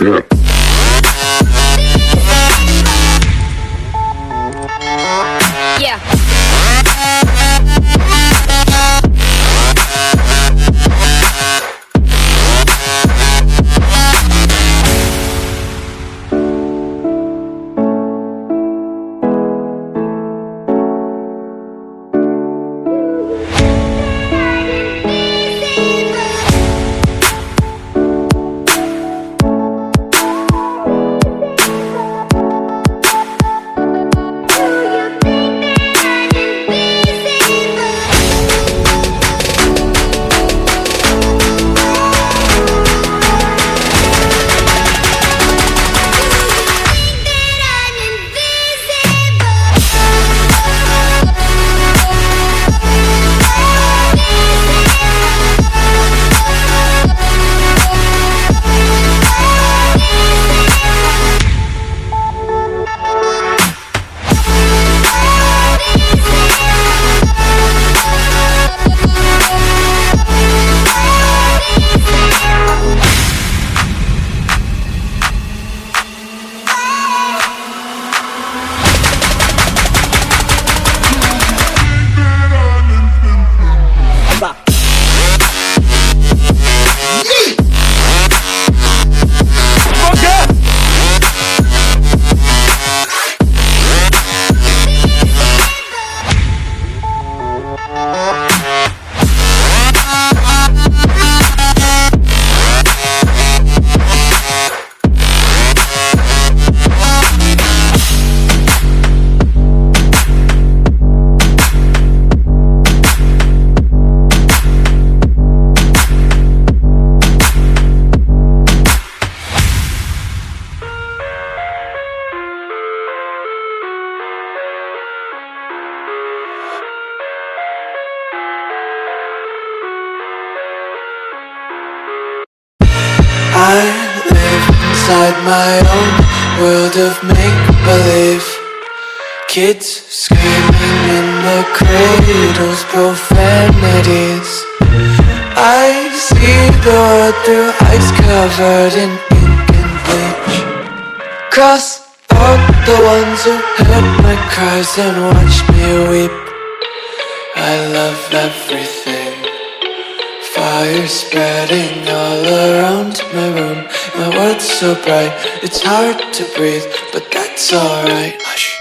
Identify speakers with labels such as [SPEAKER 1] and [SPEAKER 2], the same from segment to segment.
[SPEAKER 1] Yeah.
[SPEAKER 2] I live inside my own world of make-believe. Kids screaming in the cradles, profanities. I see the world through eyes covered in ink and bleach. Cross out the ones who heard my cries and watched me weep. I love everything. Fire spreading all around my room. My world's so bright, it's hard to breathe, but that's alright. Hush.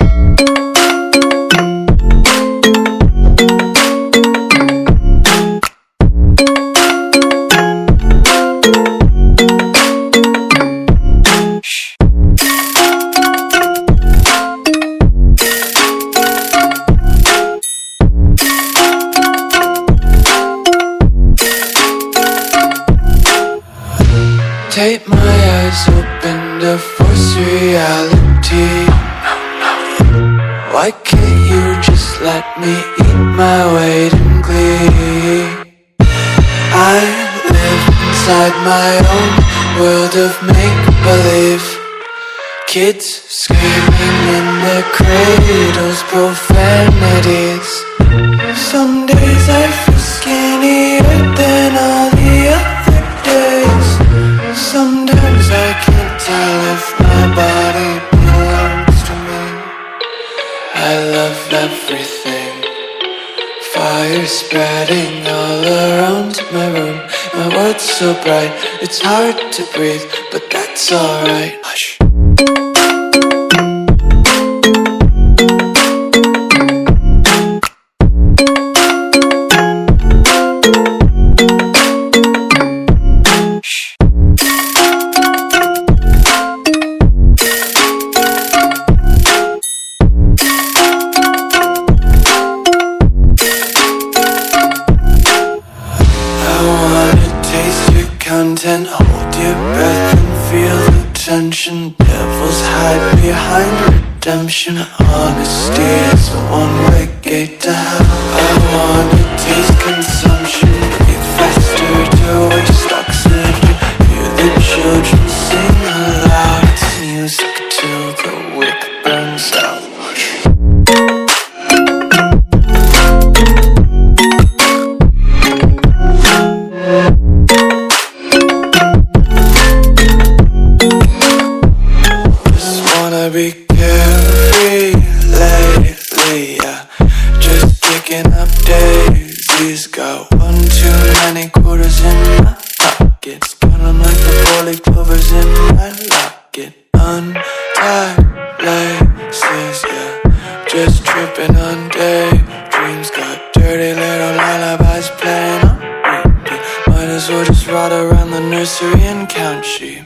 [SPEAKER 2] Tape my eyes open to force reality. Why can't you just let me eat my weight in glee? I live inside my own world of make-believe. Kids screaming in their cradles, profanities. Some days I feel skinnier than all the other days. Sometimes I can't tell if my body belongs to me. I love everything. Fire spreading all around my room. My world's so bright, it's hard to breathe, but that's alright. Hush. Content, hold your breath and feel the tension. Devils hide behind redemption. Honesty is a one-way gate to hell. I wanna taste consumption. Breathe faster to waste oxygen. Hear the children sing aloud. It's music till the wick burns out. my pockets, counting like the four-leaf clovers in my locket. Untied laces, yeah, just tripping on daydreams. Got dirty little lullabies playing on repeat. Might as well just ride around the nursery and count sheep.